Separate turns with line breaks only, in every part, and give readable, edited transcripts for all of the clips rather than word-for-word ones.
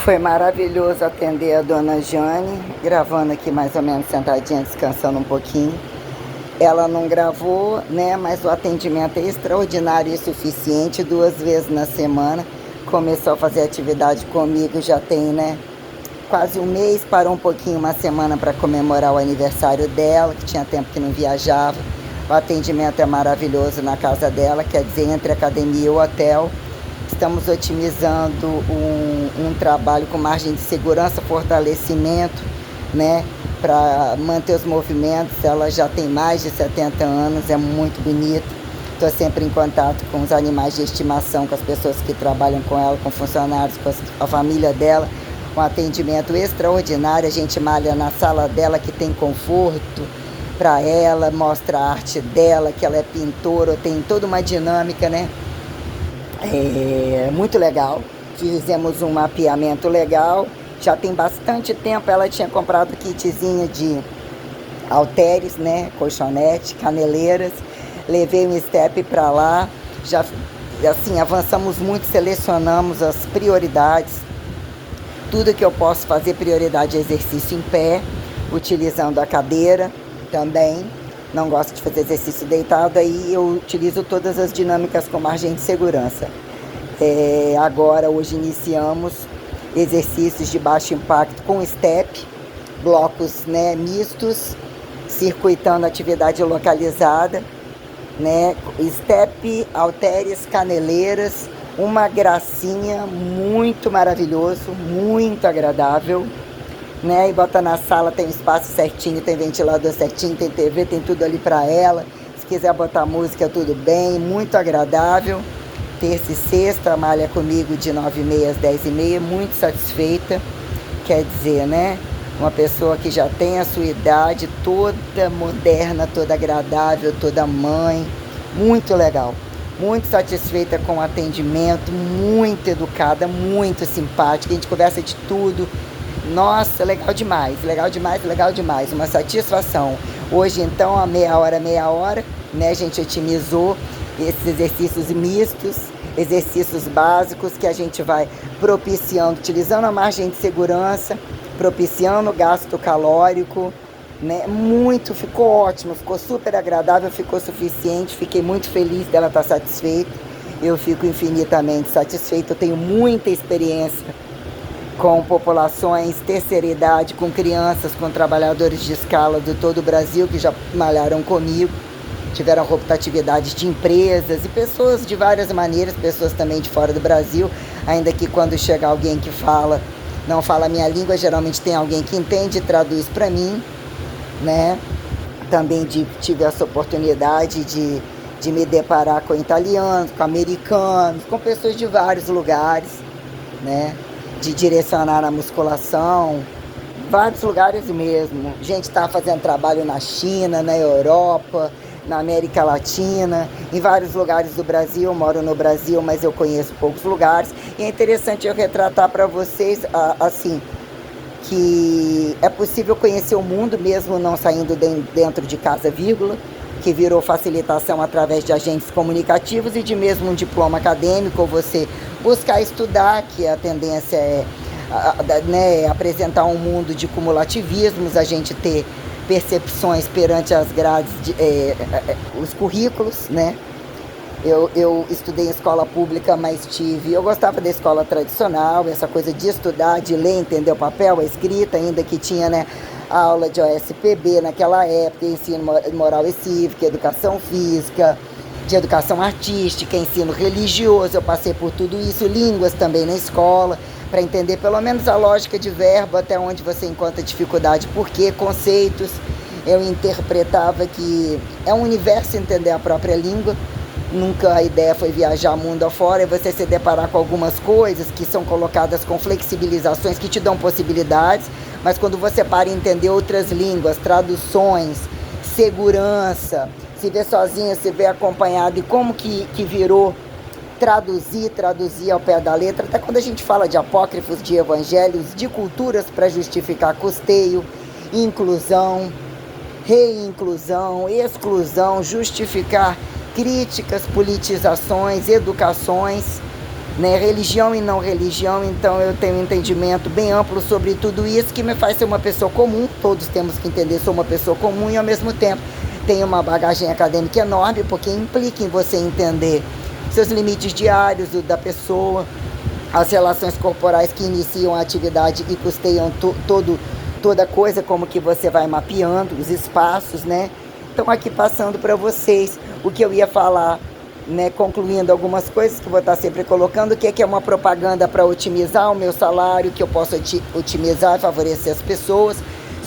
Foi maravilhoso atender a dona Jane, gravando aqui mais ou menos sentadinha, descansando um pouquinho. Ela não gravou, né? Mas o atendimento é extraordinário e suficiente, 2 vezes na semana. Começou a fazer atividade comigo, já tem, né? Quase um mês, parou um pouquinho, uma semana para comemorar o aniversário dela, que tinha tempo que não viajava. O atendimento é maravilhoso na casa dela, quer dizer, entre a academia e o hotel. Estamos otimizando um trabalho com margem de segurança, fortalecimento, né, para manter os movimentos. Ela já tem mais de 70 anos, é muito bonita. Estou sempre em contato com os animais de estimação, com as pessoas que trabalham com ela, com funcionários, com a família dela. Um atendimento extraordinário. A gente malha na sala dela, que tem conforto para ela, mostra a arte dela, que ela é pintora, tem toda uma dinâmica, né? É muito legal. Fizemos um mapeamento legal. Já tem bastante tempo ela tinha comprado kitzinho de halteres, né? Colchonete, caneleiras. Levei um step para lá. Já assim, avançamos muito, selecionamos as prioridades. Tudo que eu posso fazer, prioridade exercício em pé, utilizando a cadeira também. Não gosto de fazer exercício deitado, aí eu utilizo todas as dinâmicas com margem de segurança. Agora, hoje, iniciamos exercícios de baixo impacto com step, blocos, né, mistos, circuitando atividade localizada, né, step, halteres, caneleiras, uma gracinha, muito maravilhoso, muito agradável. Né? E bota na sala, tem espaço certinho, tem ventilador certinho, tem TV, tem tudo ali para ela. Se quiser botar música, tudo bem, muito agradável. Terça e sexta, malha comigo de 9h30 às 10h30, muito satisfeita. Quer dizer, né? Uma pessoa que já tem a sua idade, toda moderna, toda agradável, toda mãe. Muito legal. Muito satisfeita com o atendimento, muito educada, muito simpática. A gente conversa de tudo. Nossa, legal demais, legal demais, legal demais. Uma satisfação. Hoje, então, a meia hora, né? A gente otimizou esses exercícios mistos, exercícios básicos que a gente vai propiciando, utilizando a margem de segurança, propiciando o gasto calórico, né? Muito, ficou ótimo, ficou super agradável, ficou suficiente. Fiquei muito feliz dela estar satisfeita. Eu fico infinitamente satisfeita. Eu tenho muita experiência com populações terceira idade, com crianças, com trabalhadores de escala de todo o Brasil que já malharam comigo, tiveram rotatividade de empresas e pessoas de várias maneiras, pessoas também de fora do Brasil, ainda que quando chega alguém que não fala a minha língua, geralmente tem alguém que entende e traduz para mim, né? Também tive essa oportunidade de me deparar com italianos, com americanos, com pessoas de vários lugares, né? De direcionar na musculação, vários lugares mesmo. Gente está fazendo trabalho na China, na Europa, na América Latina, em vários lugares do Brasil. Eu moro no Brasil, mas eu conheço poucos lugares. E é interessante eu retratar para vocês, assim, que é possível conhecer o mundo mesmo não saindo dentro de casa, vírgula, que virou facilitação através de agentes comunicativos e de mesmo um diploma acadêmico, ou você buscar estudar, que a tendência é né, apresentar um mundo de cumulativismos, a gente ter percepções perante as grades, os currículos, né? Eu estudei em escola pública, mas eu gostava da escola tradicional, essa coisa de estudar, de ler, entender o papel, a escrita, ainda que tinha, né, a aula de OSPB naquela época, ensino moral e cívica, educação física, de educação artística, ensino religioso. Eu passei por tudo isso, línguas também na escola, para entender pelo menos a lógica de verbo, até onde você encontra dificuldade, por quê, conceitos. Eu interpretava que é um universo entender a própria língua. Nunca a ideia foi viajar mundo afora e você se deparar com algumas coisas que são colocadas com flexibilizações que te dão possibilidades, mas quando você para e entender outras línguas, traduções, segurança, se vê sozinho, se vê acompanhado, e como que virou traduzir ao pé da letra, até quando a gente fala de apócrifos, de evangelhos, de culturas para justificar custeio, inclusão, reinclusão, exclusão, justificar críticas, politizações, educações, né? Religião e não religião, então eu tenho um entendimento bem amplo sobre tudo isso, que me faz ser uma pessoa comum. Todos temos que entender, sou uma pessoa comum e ao mesmo tempo tenho uma bagagem acadêmica enorme, porque implica em você entender seus limites diários, o da pessoa, as relações corporais que iniciam a atividade e custeiam toda coisa, como que você vai mapeando os espaços, né? Então aqui passando para vocês o que eu ia falar, né? Concluindo algumas coisas que vou estar sempre colocando, o que é uma propaganda para otimizar o meu salário, que eu posso otimizar e favorecer as pessoas,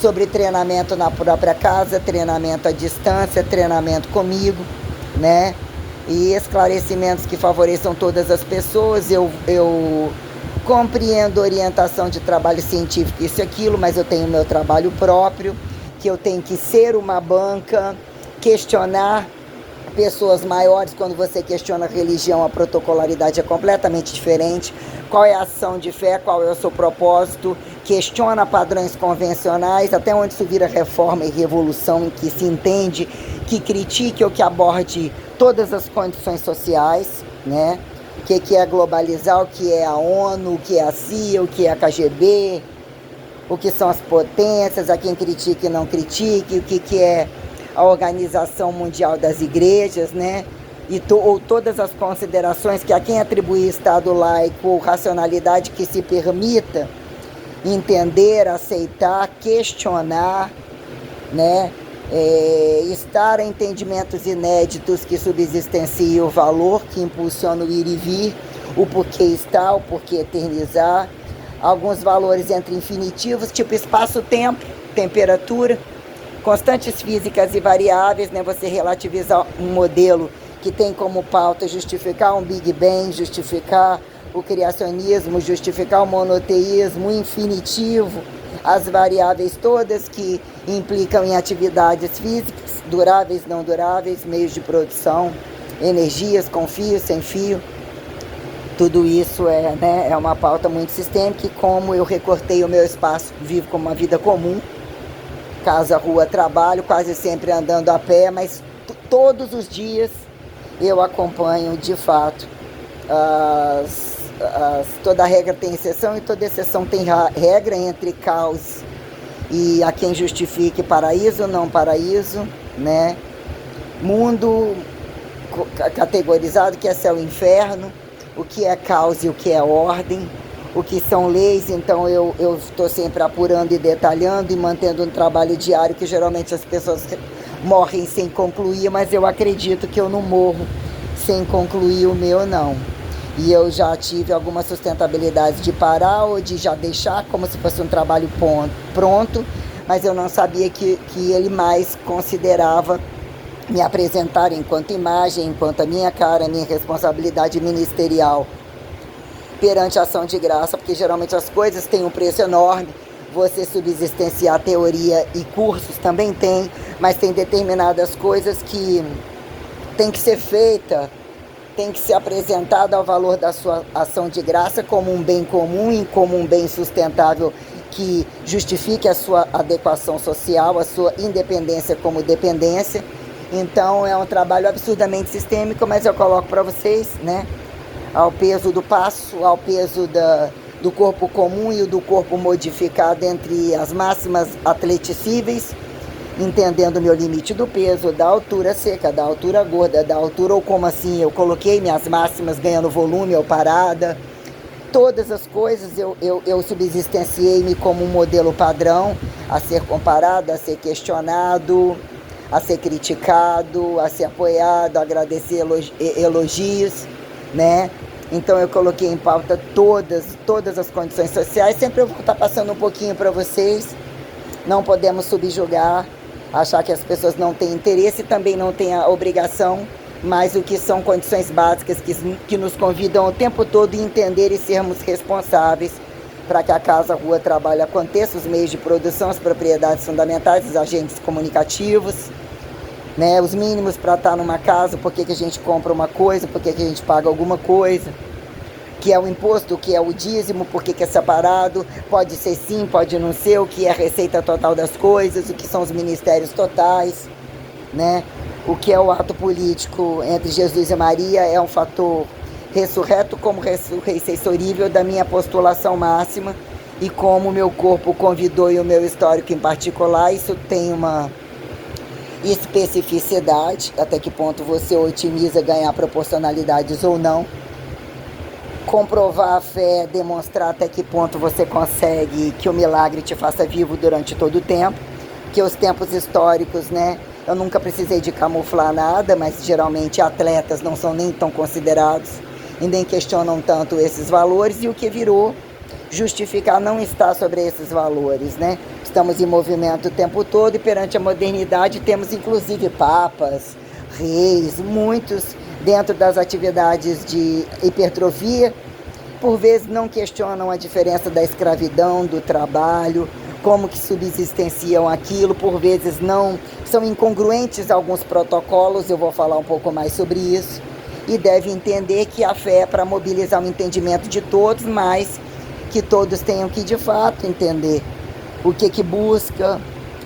sobre treinamento na própria casa, treinamento à distância, treinamento comigo, né? E esclarecimentos que favoreçam todas as pessoas. Eu compreendo orientação de trabalho científico, isso e aquilo, mas eu tenho meu trabalho próprio, que eu tenho que ser uma banca, questionar pessoas maiores. Quando você questiona a religião, a protocolaridade é completamente diferente. Qual é a ação de fé, qual é o seu propósito, questiona padrões convencionais, até onde isso vira reforma e revolução, em que se entende, que critique ou que aborde todas as condições sociais, né? O que é globalizar, o que é a ONU, o que é a CIA, o que é a KGB, o que são as potências, a quem critique e não critique, o que é a Organização Mundial das Igrejas, né? Ou todas as considerações que a quem atribuir Estado laico ou racionalidade que se permita entender, aceitar, questionar, né? Estar a entendimentos inéditos que subsistenciam o valor, que impulsiona o ir e vir, o porquê estar, o porquê eternizar, alguns valores entre infinitivos, tipo espaço-tempo, temperatura, constantes físicas e variáveis, né? Você relativizar um modelo que tem como pauta justificar um Big Bang, justificar o criacionismo, justificar o monoteísmo, o infinitivo, as variáveis todas que implicam em atividades físicas, duráveis, não duráveis, meios de produção, energias com fio, sem fio. Tudo isso é uma pauta muito sistêmica, e como eu recortei o meu espaço, vivo como uma vida comum, casa, rua, trabalho, quase sempre andando a pé, mas todos os dias eu acompanho de fato toda regra tem exceção e toda exceção tem regra, entre caos e a quem justifique paraíso, não paraíso, né? Mundo categorizado, que é céu e inferno, o que é caos e o que é ordem, o que são leis. Então eu estou sempre apurando e detalhando e mantendo um trabalho diário, que geralmente as pessoas morrem sem concluir, mas eu acredito que eu não morro sem concluir o meu, não. E eu já tive alguma sustentabilidade de parar ou de já deixar como se fosse um trabalho pronto, mas eu não sabia que ele mais considerava me apresentar enquanto imagem, enquanto a minha cara, a minha responsabilidade ministerial perante a ação de graça, porque geralmente as coisas têm um preço enorme. Você subsistenciar teoria e cursos também tem, mas tem determinadas coisas que tem que ser feita, tem que ser apresentada ao valor da sua ação de graça como um bem comum e como um bem sustentável que justifique a sua adequação social, a sua independência como dependência. Então é um trabalho absurdamente sistêmico, mas eu coloco para vocês, né, ao peso do passo, ao peso do corpo comum e do corpo modificado entre as máximas atleticíveis, entendendo o meu limite do peso, da altura seca, da altura gorda, da altura, ou como assim, eu coloquei minhas máximas ganhando volume ou parada. Todas as coisas eu subsistenciei-me como um modelo padrão a ser comparado, a ser questionado, a ser criticado, a ser apoiado, a agradecer elogios, né? Então eu coloquei em pauta todas as condições sociais. Sempre eu vou estar passando um pouquinho para vocês. Não podemos subjugar, achar que as pessoas não têm interesse, também não têm a obrigação, mas o que são condições básicas que nos convidam o tempo todo a entender e sermos responsáveis para que a casa, a rua, trabalho aconteça, os meios de produção, as propriedades fundamentais, os agentes comunicativos, né, os mínimos para estar numa casa, por que a gente compra uma coisa, por que a gente paga alguma coisa, que é o imposto, o que é o dízimo, por que é separado, pode ser sim, pode não ser, o que é a receita total das coisas, o que são os ministérios totais, né? O que é o ato político entre Jesus e Maria é um fator ressurreto como ressurreiçorível da minha postulação máxima, e como o meu corpo convidou e o meu histórico em particular, isso tem uma especificidade, até que ponto você otimiza ganhar proporcionalidades ou não. Comprovar a fé, demonstrar até que ponto você consegue que o milagre te faça vivo durante todo o tempo, que os tempos históricos, né? Eu nunca precisei de camuflar nada, mas geralmente atletas não são nem tão considerados e nem questionam tanto esses valores, e o que virou justificar não estar sobre esses valores, né? Estamos em movimento o tempo todo, e perante a modernidade temos inclusive papas, reis, muitos dentro das atividades de hipertrofia, por vezes não questionam a diferença da escravidão, do trabalho, como que subsistenciam aquilo, por vezes não são incongruentes alguns protocolos, eu vou falar um pouco mais sobre isso, e deve entender que a fé é para mobilizar o entendimento de todos, mas que todos tenham que de fato entender o que busca,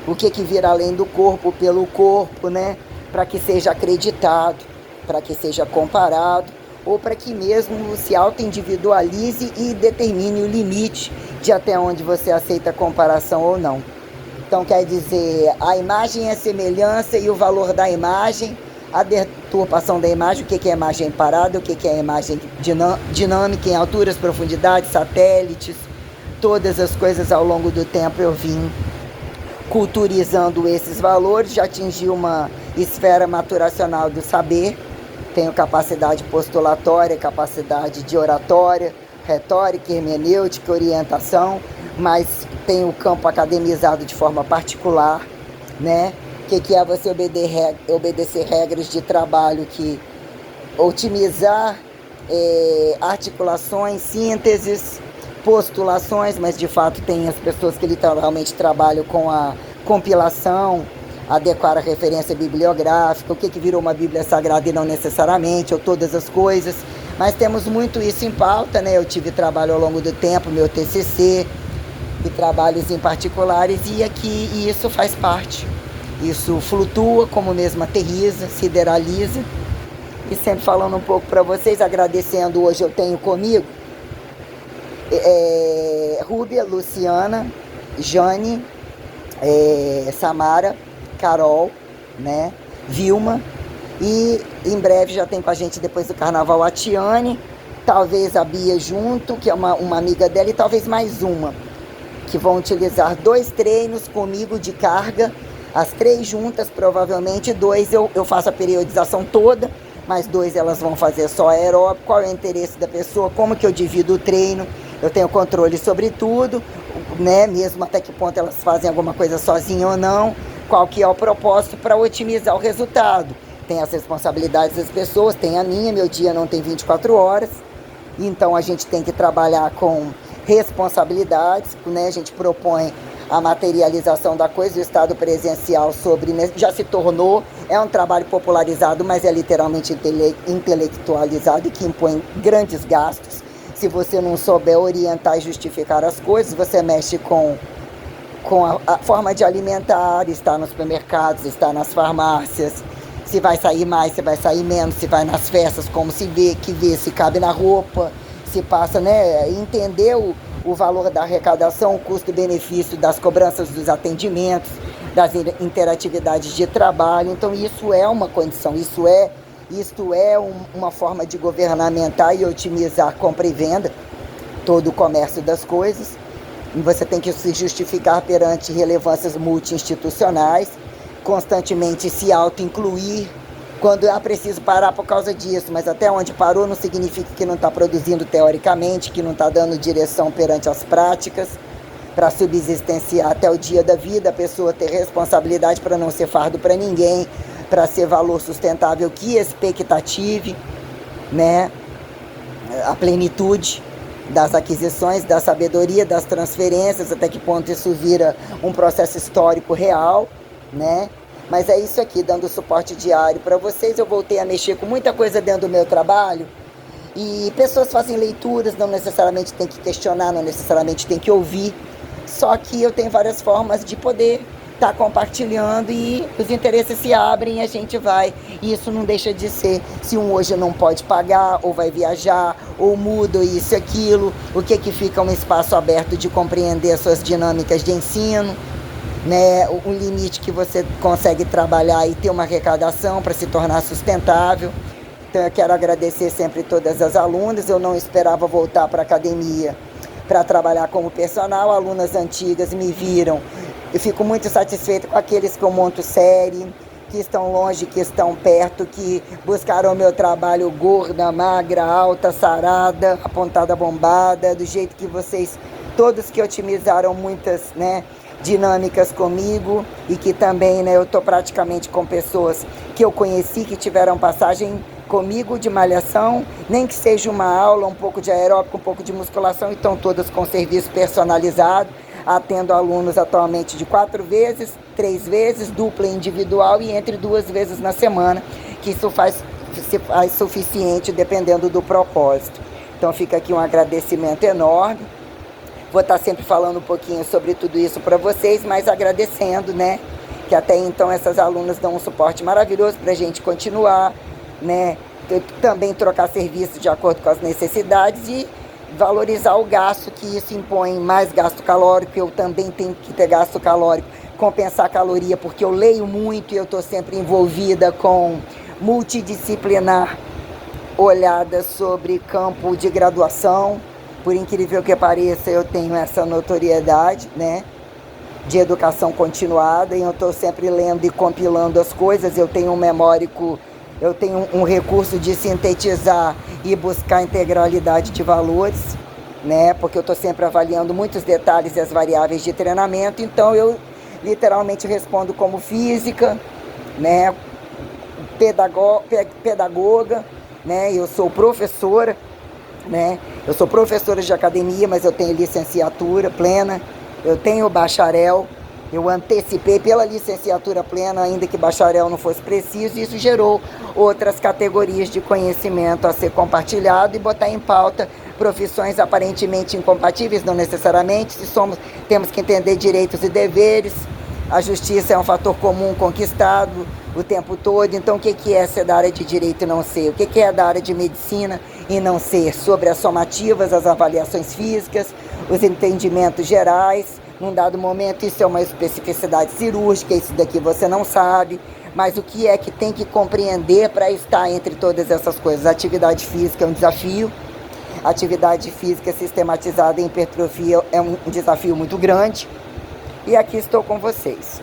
o que vir além do corpo pelo corpo, né? Para que seja acreditado, para que seja comparado, ou para que mesmo se auto-individualize e determine o limite de até onde você aceita a comparação ou não. Então quer dizer, a imagem é semelhança e o valor da imagem, a deturpação da imagem, o que é imagem parada, o que é imagem dinâmica em alturas, profundidades, satélites, todas as coisas ao longo do tempo eu vim culturizando esses valores, já atingi uma esfera maturacional do saber, tenho capacidade postulatória, capacidade de oratória, retórica, hermenêutica, orientação, mas tenho o campo academizado de forma particular, né? O que é você obedecer regras de trabalho, que otimizar articulações, sínteses, postulações, mas de fato tem as pessoas que literalmente trabalham com a compilação, adequar a referência bibliográfica, o que virou uma Bíblia Sagrada e não necessariamente, ou todas as coisas, mas temos muito isso em pauta, né? Eu tive trabalho ao longo do tempo, meu TCC, e trabalhos em particulares, e aqui isso faz parte. Isso flutua, como mesmo aterriza, sideraliza. E sempre falando um pouco para vocês, agradecendo, hoje eu tenho comigo Rúbia, Luciana, Jane, Samara, Carol, né, Vilma, e em breve já tem com a gente, depois do carnaval, a Tiane, talvez a Bia junto, que é uma amiga dela, e talvez mais uma, que vão utilizar 2 treinos comigo de carga, as 3 juntas, provavelmente 2 eu faço a periodização toda, mas 2 elas vão fazer só aeróbico. Qual é o interesse da pessoa, como que eu divido o treino, eu tenho controle sobre tudo, né? Mesmo até que ponto elas fazem alguma coisa sozinhas ou não, qual que é o propósito para otimizar o resultado. Tem as responsabilidades das pessoas, tem a minha, meu dia não tem 24 horas, então a gente tem que trabalhar com responsabilidades, né? A gente propõe a materialização da coisa, o estado presencial sobre, né? Já se tornou, é um trabalho popularizado, mas é literalmente intelectualizado e que impõe grandes gastos. Se você não souber orientar e justificar as coisas, você mexe com a forma de alimentar, está nos supermercados, está nas farmácias, se vai sair mais, se vai sair menos, se vai nas festas, como se vê, se cabe na roupa, se passa, né? Entender o valor da arrecadação, o custo-benefício das cobranças dos atendimentos, das interatividades de trabalho. Então isso é uma condição, isto é uma forma de governamentar e otimizar compra e venda, todo o comércio das coisas. E você tem que se justificar perante relevâncias multi-institucionais, constantemente se auto-incluir, quando é preciso parar por causa disso, mas até onde parou não significa que não está produzindo teoricamente, que não está dando direção perante as práticas, para subsistenciar até o dia da vida, a pessoa ter responsabilidade para não ser fardo para ninguém, para ser valor sustentável que expectative, né? A plenitude das aquisições, da sabedoria, das transferências, até que ponto isso vira um processo histórico real, né? Mas é isso aqui, dando suporte diário para vocês. Eu voltei a mexer com muita coisa dentro do meu trabalho, e pessoas fazem leituras, não necessariamente tem que questionar, não necessariamente tem que ouvir, só que eu tenho várias formas de poder está compartilhando e os interesses se abrem e a gente vai. E isso não deixa de ser, se um hoje não pode pagar, ou vai viajar, ou muda isso e aquilo, o que fica um espaço aberto de compreender as suas dinâmicas de ensino, né? O limite que você consegue trabalhar e ter uma arrecadação para se tornar sustentável. Então eu quero agradecer sempre todas as alunas. Eu não esperava voltar para a academia para trabalhar como personal. Alunas antigas me viram. Eu fico muito satisfeita com aqueles que eu monto série, que estão longe, que estão perto, que buscaram o meu trabalho gorda, magra, alta, sarada, apontada, bombada, do jeito que vocês, todos que otimizaram muitas, né, dinâmicas comigo, e que também, né, eu estou praticamente com pessoas que eu conheci, que tiveram passagem comigo de malhação, nem que seja uma aula, um pouco de aeróbico, um pouco de musculação, e estão todas com serviço personalizado. Atendo alunos atualmente de 4 vezes, 3 vezes, dupla individual e entre 2 vezes na semana, que isso faz suficiente dependendo do propósito. Então fica aqui um agradecimento enorme. Vou estar sempre falando um pouquinho sobre tudo isso para vocês, mas agradecendo, né, que até então essas alunas dão um suporte maravilhoso para a gente continuar, né, também trocar serviço de acordo com as necessidades e valorizar o gasto, que isso impõe mais gasto calórico. Eu também tenho que ter gasto calórico, compensar a caloria, porque eu leio muito e eu estou sempre envolvida com multidisciplinar, olhada sobre campo de graduação. Por incrível que pareça, eu tenho essa notoriedade, né, de educação continuada, e eu estou sempre lendo e compilando as coisas. Eu tenho um memórico, eu tenho um recurso de sintetizar e buscar integralidade de valores, né? Porque eu estou sempre avaliando muitos detalhes e as variáveis de treinamento. Então eu literalmente respondo como física, né? Pedagoga, né? Eu sou professora, né? Eu sou professora de academia, mas eu tenho licenciatura plena, eu tenho bacharel. Eu antecipei pela licenciatura plena, ainda que bacharel não fosse preciso, e isso gerou outras categorias de conhecimento a ser compartilhado e botar em pauta profissões aparentemente incompatíveis, não necessariamente. Temos que entender direitos e deveres. A justiça é um fator comum conquistado o tempo todo. Então, o que é ser da área de direito e não ser? O que é da área de medicina e não ser? Sobre as somativas, as avaliações físicas, os entendimentos gerais. Num dado momento, isso é uma especificidade cirúrgica, isso daqui você não sabe, mas o que é que tem que compreender para estar entre todas essas coisas? A atividade física é um desafio, a atividade física sistematizada em hipertrofia é um desafio muito grande, e aqui estou com vocês.